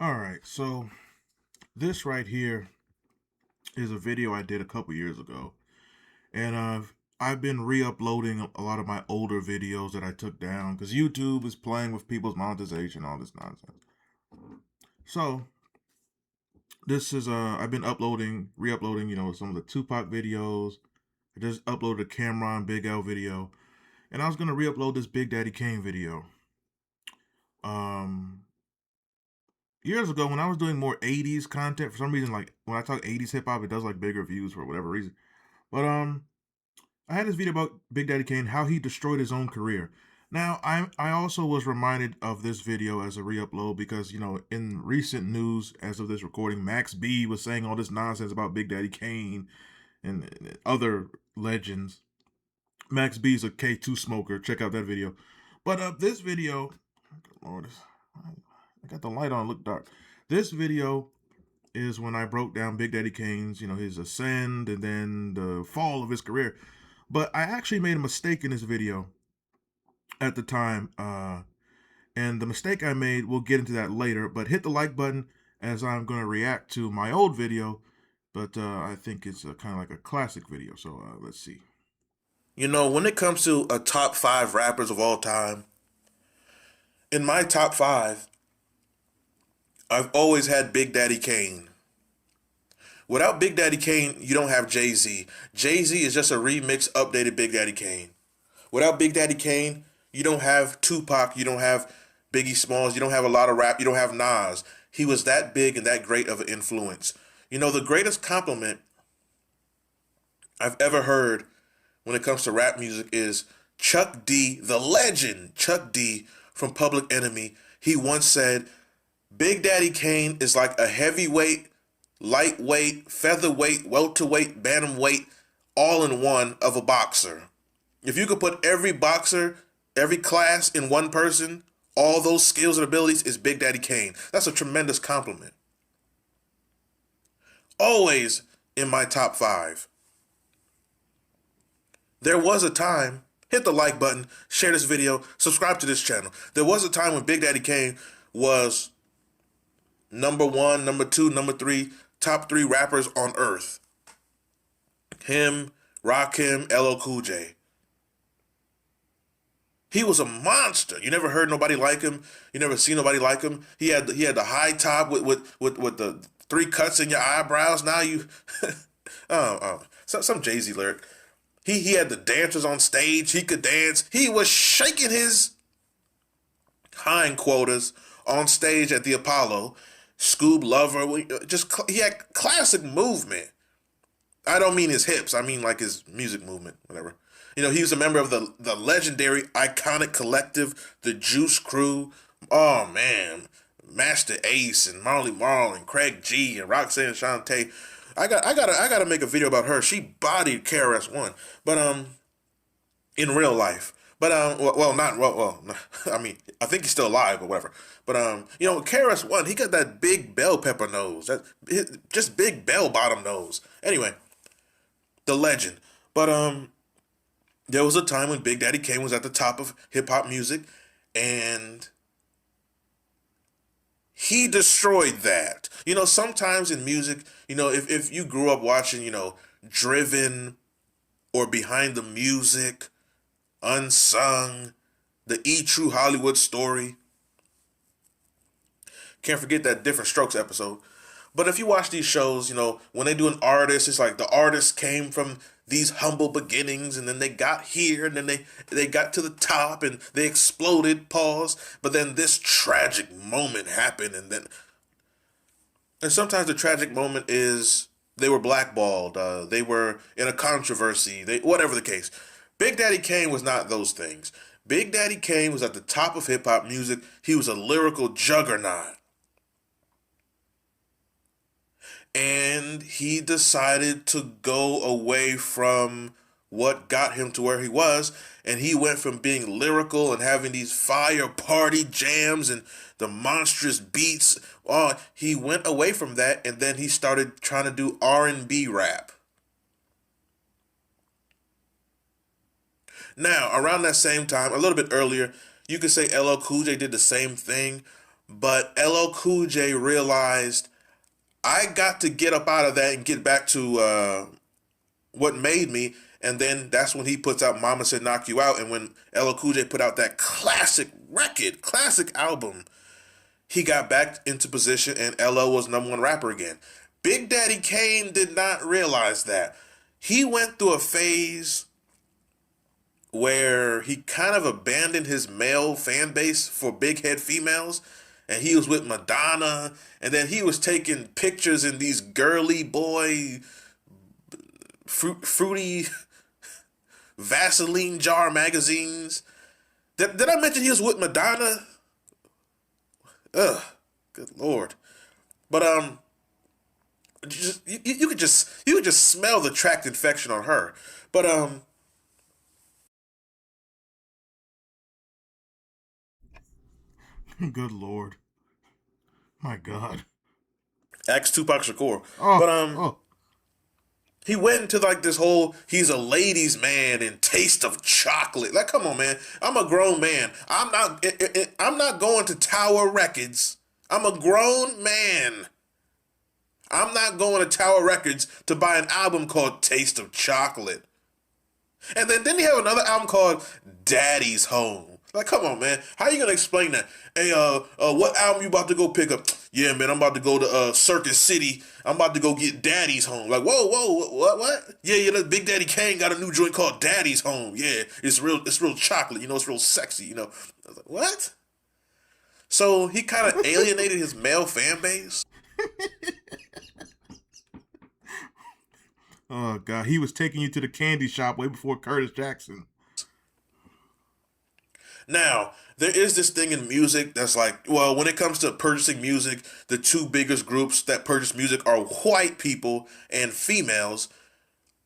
All right, so this right here is a video I did a couple years ago, and I've been re-uploading a lot of my older videos that I took down because YouTube is playing with people's monetization, all this nonsense. So this is I've been re-uploading, some of the Tupac videos. I just uploaded a Cameron Big L video, and I was gonna re-upload this Big Daddy Kane video. Um, Years ago when I was doing more '80s content, for some reason, like when I talk '80s hip hop, it does like bigger views for whatever reason. But I had this video about Big Daddy Kane, how he destroyed his own career. Now, I also was reminded of this video as a re-upload because, in recent news, as of this recording, Max B was saying all this nonsense about Big Daddy Kane and other legends. Max B is a K2 smoker. Check out that video. But this video, Lord, I got the light on, look dark. This video is when I broke down Big Daddy Kane's, his ascend and then the fall of his career. But I actually made a mistake in this video at the time. And the mistake I made, we'll get into that later. But hit the like button as I'm going to react to my old video. But I think it's kind of like a classic video. So let's see. When it comes to a top five rappers of all time, in my top five, I've always had Big Daddy Kane. Without Big Daddy Kane, you don't have Jay-Z. Jay-Z is just a remix, updated Big Daddy Kane. Without Big Daddy Kane, you don't have Tupac, you don't have Biggie Smalls, you don't have a lot of rap, you don't have Nas. He was that big and that great of an influence. The greatest compliment I've ever heard when it comes to rap music is Chuck D, the legend, Chuck D from Public Enemy. He once said, Big Daddy Kane is like a heavyweight, lightweight, featherweight, welterweight, bantamweight, all in one of a boxer. If you could put every boxer, every class in one person, all those skills and abilities is Big Daddy Kane. That's a tremendous compliment. Always in my top five. There was a time, hit the like button, share this video, subscribe to this channel. There was a time when Big Daddy Kane was number one, number two, number three, top three rappers on earth. Him, Rakim, LL Cool J. He was a monster. You never heard nobody like him. You never seen nobody like him. He had the high top with the three cuts in your eyebrows. Now you, some Jay-Z lyric. He had the dancers on stage. He could dance. He was shaking his hindquarters on stage at the Apollo. Scoob Lover, he had classic movement. I don't mean his hips. I mean like his music movement, whatever. He was a member of the legendary, iconic collective, the Juice Crew. Oh man, Master Ace and Marley Marl and Craig G and Roxanne Shante. I gotta make a video about her. She bodied KRS-One, but in real life. But I mean, I think he's still alive, but whatever. But KRS-One, he got that big bell pepper nose, just big bell bottom nose. Anyway, the legend. But there was a time when Big Daddy Kane was at the top of hip hop music, and he destroyed that. Sometimes in music, if you grew up watching, Driven or Behind the Music, Unsung, the E True Hollywood Story. Can't forget that Different Strokes episode. But if you watch these shows, when they do an artist, it's like the artist came from these humble beginnings and then they got here and then they got to the top and they exploded, pause. But then this tragic moment happened and sometimes the tragic moment is they were blackballed, they were in a controversy, whatever the case. Big Daddy Kane was not those things. Big Daddy Kane was at the top of hip hop music. He was a lyrical juggernaut. And he decided to go away from what got him to where he was, and he went from being lyrical and having these fire party jams and the monstrous beats. He went away from that, and then he started trying to do R&B rap. Now, around that same time, a little bit earlier, you could say LL Cool J did the same thing, But LL Cool J realized I got to get up out of that and get back to what made me. And then that's when he puts out Mama Said Knock You Out. And when LL Cool J put out that classic record, classic album, he got back into position and LL was number one rapper again. Big Daddy Kane did not realize that. He went through a phase where he kind of abandoned his male fan base for big head females. And he was with Madonna. And then he was taking pictures in these girly boy, fruity Vaseline jar magazines. Did I mention he was with Madonna? Ugh, good lord. But you could just smell the tract infection on her. But Good lord. My God. Ask Tupac Shakur. Oh, But oh. he went into like this whole he's a ladies man and taste of chocolate. Like, come on, man. I'm a grown man. I'm not going to Tower Records. I'm a grown man. I'm not going to Tower Records to buy an album called Taste of Chocolate. And then didn't he have another album called Daddy's Home? Like, come on, man. How you gonna explain that? Hey, what album you about to go pick up? Yeah, man, I'm about to go to Circus City. I'm about to go get Daddy's Home. Like, whoa, what? Yeah, Big Daddy Kane got a new joint called Daddy's Home. Yeah, it's real chocolate. It's real sexy. I was like, what? So he kind of alienated his male fan base. Oh God, he was taking you to the candy shop way before Curtis Jackson. Now, there is this thing in music that's like, well, when it comes to purchasing music, the two biggest groups that purchase music are white people and females.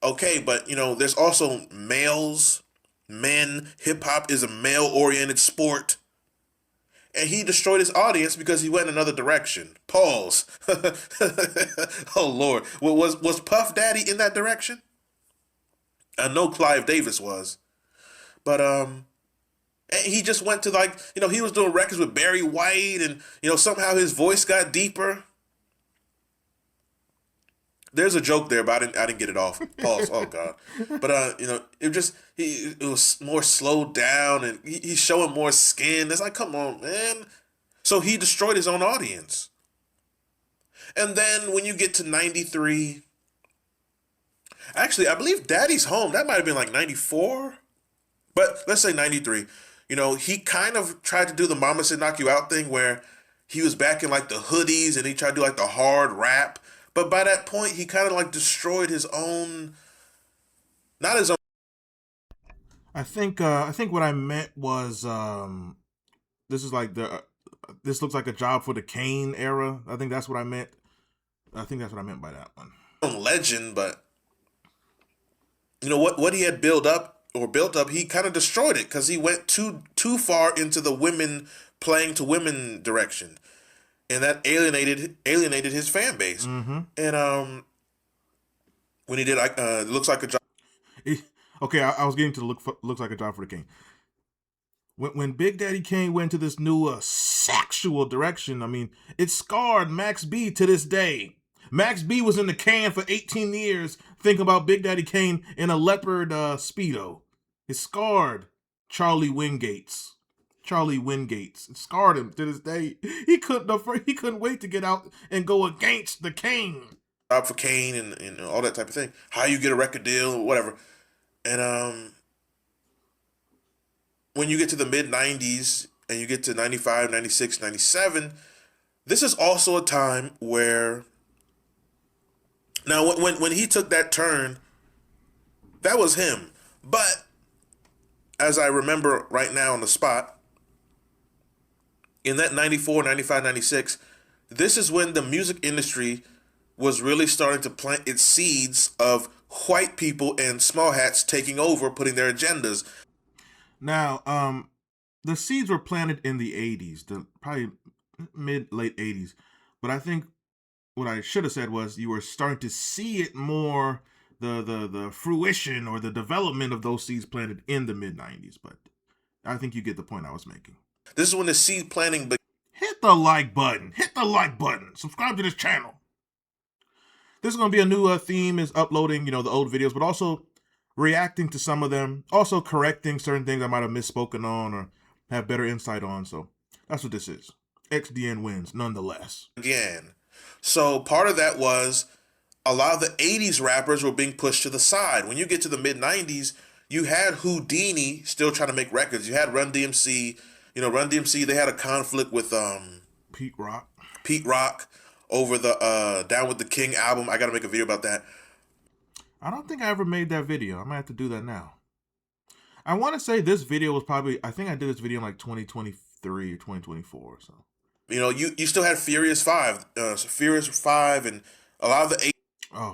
Okay, but there's also males, men. Hip hop is a male oriented sport. And he destroyed his audience because he went another direction. Pause. Oh Lord. Was Puff Daddy in that direction? I know Clive Davis was. But and he just went to like, he was doing records with Barry White and somehow his voice got deeper. There's a joke there, but I didn't get it off. Pause. Oh God. But it was more slowed down and he's showing more skin. It's like, come on, man. So he destroyed his own audience. And then when you get to 93, actually I believe Daddy's Home, that might have been like 94. But let's say 93. He kind of tried to do the Mama Said Knock You Out thing where he was back in like the hoodies and he tried to do like the hard rap. But by that point, he kind of like destroyed his own, not his own. I think what I meant was this is like this looks like a job for the Kane era. I think that's what I meant. I think that's what I meant by that one. Legend, but what he had built up, he kind of destroyed it because he went too far into the women playing to women direction, and that alienated his fan base. Mm-hmm. And when he did, looks like a job. Okay, I was getting to looks like a job for the King. When Big Daddy Kane went to this new sexual direction, I mean, it scarred Max B to this day. Max B was in the can for 18 years thinking about Big Daddy Kane in a leopard Speedo. It scarred Charlie Wingates. Charlie Wingates. It scarred him to this day. He couldn't wait to get out and go against the King. Job for Kane and all that type of thing. How you get a record deal, whatever. And when you get to the mid 90s and you get to 95, 96, 97, this is also a time where now when he took that turn, that was him. But as I remember right now on the spot, in that 94, 95, 96, this is when the music industry was really starting to plant its seeds of white people and small hats taking over, putting their agendas. Now, the seeds were planted in the 80s, probably late 80s. But I think what I should have said was you were starting to see it more, the fruition or the development of those seeds planted in the mid 90s. But I think you get the point I was making. This is when the seed planting began. Hit the like button. Hit the like button. Subscribe to this channel. This is going to be a new theme, is uploading, the old videos, but also reacting to some of them, also correcting certain things I might have misspoken on or have better insight on. So that's what this is. XDN wins nonetheless. Again. So part of that was a lot of the 80s rappers were being pushed to the side. When you get to the mid 90s, you had Houdini still trying to make records. You had Run DMC. Run DMC, they had a conflict with Pete Rock. Pete Rock over the Down with the King album. I got to make a video about that. I don't think I ever made that video. I might have to do that now. I want to say this video was probably, I think I did this video in like 2023 or 2024. So. You still had Furious 5. Furious 5 and a lot of the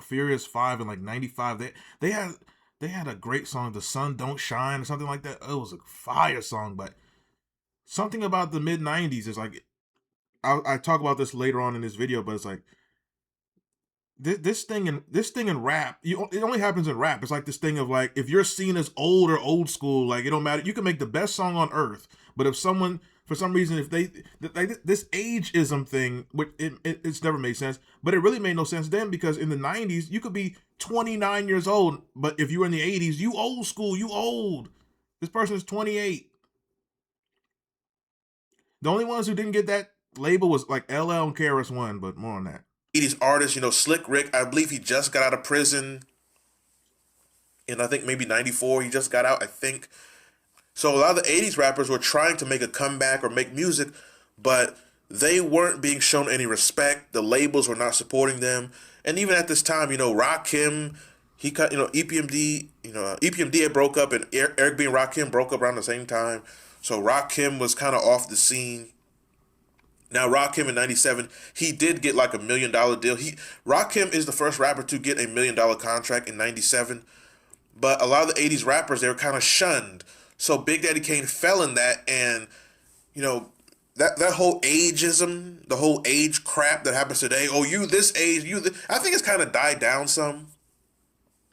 Furious 5 in like 95. They had a great song, The Sun Don't Shine or something like that. It was a fire song, but something about the mid 90s is like, I talk about this later on in this video, but it's like this thing in rap, it only happens in rap. It's like this thing of like, if you're seen as old or old school, like it don't matter. You can make the best song on earth, but if someone, for some reason, if this ageism thing, which it's never made sense, but it really made no sense then, because in the 90s, you could be 29 years old, but if you were in the 80s, you old school, you old. This person is 28. The only ones who didn't get that label was like LL and KRS-One, but more on that. 80s artists, Slick Rick, I believe he just got out of prison in, I think, maybe 94. He just got out, I think. So a lot of the 80s rappers were trying to make a comeback or make music, but they weren't being shown any respect. The labels were not supporting them. And even at this time, Rakim, he cut, EPMD, EPMD had broke up, and Eric B and Rakim broke up around the same time. So Rakim was kind of off the scene. Now, Rakim in 97, he did get like $1 million deal. Rakim is the first rapper to get $1 million contract in 97. But a lot of the 80s rappers, they were kind of shunned. So Big Daddy Kane fell in that, and, that whole ageism, the whole age crap that happens today, oh, you this age, I think it's kind of died down some.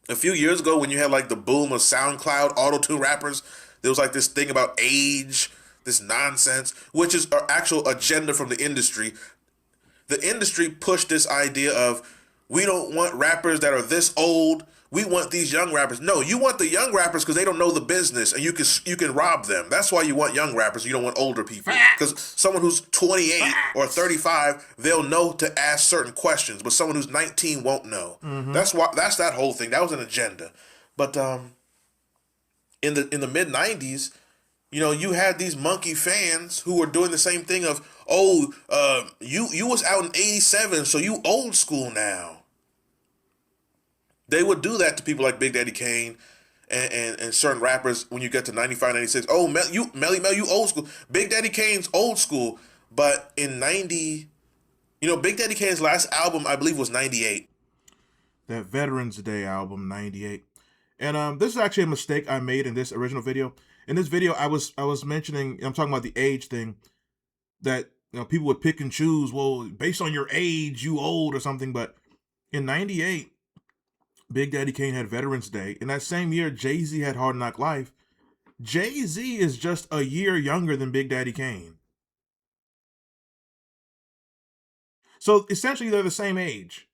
A few years ago, when you had like the boom of SoundCloud auto-tune rappers, there was like this thing about age, this nonsense, which is an actual agenda from the industry. The industry pushed this idea of, we don't want rappers that are this old. We want these young rappers. No, you want the young rappers because they don't know the business, and you can rob them. That's why you want young rappers. You don't want older people, because someone who's 28 or 35, they'll know to ask certain questions, but someone who's 19 won't know. Mm-hmm. That's that whole thing. That was an agenda. But in the mid 90s, you had these monkey fans who were doing the same thing of, you was out in 87, so you old school now. They would do that to people like Big Daddy Kane and certain rappers when you get to 95, 96. Oh, Melly Mel, you old school. Big Daddy Kane's old school. But in 90, Big Daddy Kane's last album, I believe, was 98. That Veterans Day album, 98. And this is actually a mistake I made in this original video. In this video, I was mentioning, I'm talking about the age thing, that people would pick and choose, well, based on your age, you old or something. But in 98, Big Daddy Kane had Veterans Day. In that same year, Jay-Z had Hard Knock Life. Jay-Z is just a year younger than Big Daddy Kane. So essentially, they're the same age.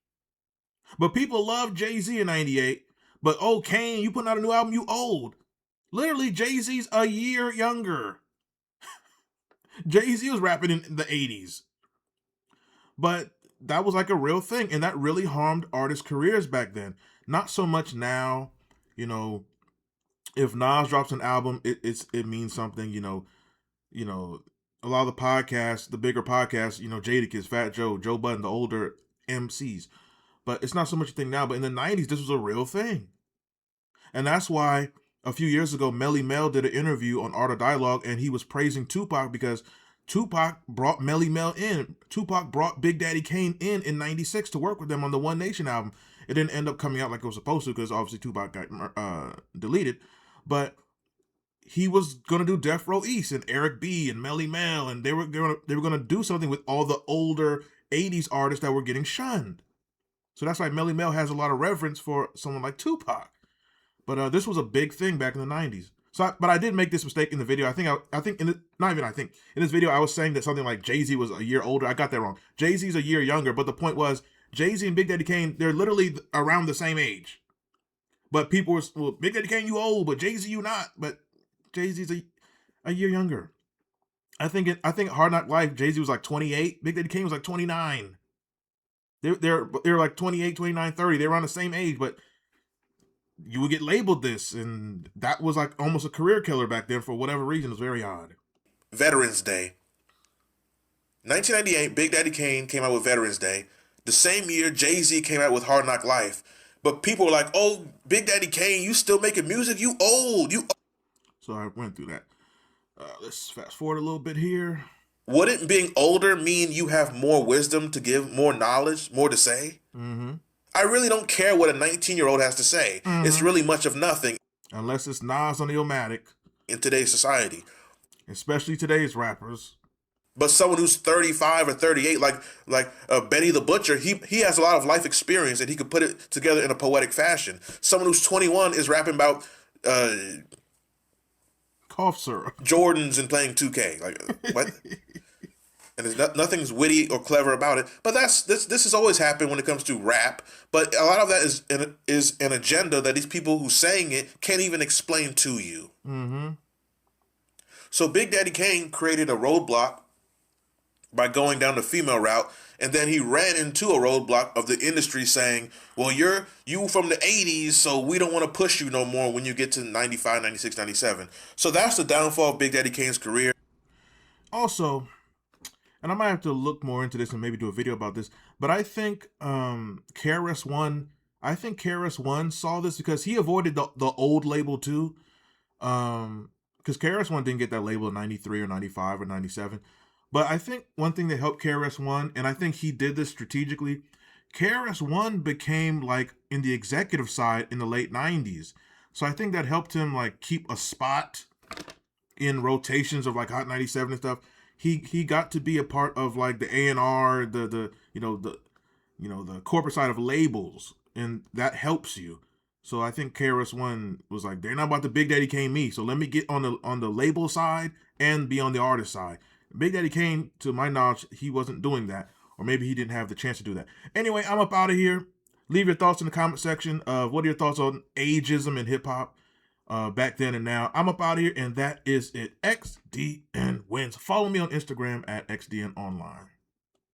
But people love Jay-Z in 98. But, oh, Kane, you putting out a new album, you old. Literally, Jay-Z's a year younger. Jay-Z was rapping in the 80s. But that was like a real thing, and that really harmed artists' careers back then. Not so much now. If Nas drops an album, it means something. A lot of the podcasts, the bigger podcasts, Jadakiss, Fat Joe, Joe Budden, the older MCs. But it's not so much a thing now. But in the 90s, this was a real thing. And that's why a few years ago, Melly Mel did an interview on Art of Dialogue, and he was praising Tupac because Tupac brought Melly Mel in. Tupac brought Big Daddy Kane in 96 to work with them on the One Nation album. It didn't end up coming out like it was supposed to, because obviously Tupac got deleted. But he was gonna do Death Row East and Eric B and Melly Mel, and they were gonna do something with all the older 80s artists that were getting shunned. So that's why Melly Mel has a lot of reverence for someone like Tupac. But this was a big thing back in the 90s. But I did make this mistake in the video. I think in the, not even I think in this video I was saying that something like Jay-Z was a year older. I got that wrong. Jay-Z's a year younger, but the point was Jay-Z and Big Daddy Kane, they're literally around the same age. But people were, well, Big Daddy Kane, you old, but Jay-Z, you not. But Jay-Z's a year younger. I think Hard Knock Life, Jay-Z was like 28. Big Daddy Kane was like 29. They're like 28, 29, 30. They were around the same age, but you would get labeled this, and that was like almost a career killer back then for whatever reason. It was very odd. Veterans Day. 1998, Big Daddy Kane came out with Veterans Day. The same year, Jay-Z came out with Hard Knock Life. But people were like, oh, Big Daddy Kane, you still making music? You old. So I went through that. Let's fast forward a little bit here. Wouldn't being older mean you have more wisdom to give, more knowledge, more to say? Mm-hmm. I really don't care what a 19-year-old has to say. Mm-hmm. It's really much of nothing. Unless it's Nas on the Illmatic. In today's society. Especially today's rappers. But someone who's 35 or 38, like Benny the Butcher, he has a lot of life experience and he could put it together in a poetic fashion. Someone who's 21 is rapping about cough syrup, Jordans, and playing 2K. Like what? And there's nothing's witty or clever about it. But this has always happened when it comes to rap. But a lot of that is an agenda that these people who saying it can't even explain to you. Mm-hmm. So Big Daddy Kane created a roadblock by going down the female route, and then he ran into a roadblock of the industry saying, well, you from the 80s, so we don't want to push you no more when you get to 95, 96, 97. So that's the downfall of Big Daddy Kane's career. Also, and I might have to look more into this and maybe do a video about this, but I think KRS-One saw this because he avoided the old label too. Because KRS-One didn't get that label in 93 or 95 or 97. But I think one thing that helped KRS-One, and I think he did this strategically, KRS-One became like in the executive side in the late 90s. So I think that helped him like keep a spot in rotations of like Hot 97 and stuff. He got to be a part of like the A&R, the corporate side of labels, and that helps you. So I think KRS-One was like, they're not about to Big Daddy Kane me, so let me get on the label side and be on the artist side. Big Daddy Kane, to my knowledge, he wasn't doing that, or maybe he didn't have the chance to do that. Anyway, I'm up out of here. Leave your thoughts in the comment section of what are your thoughts on ageism in hip hop back then and now. I'm up out of here, and that is it. XDN wins. Follow me on Instagram at XDN Online.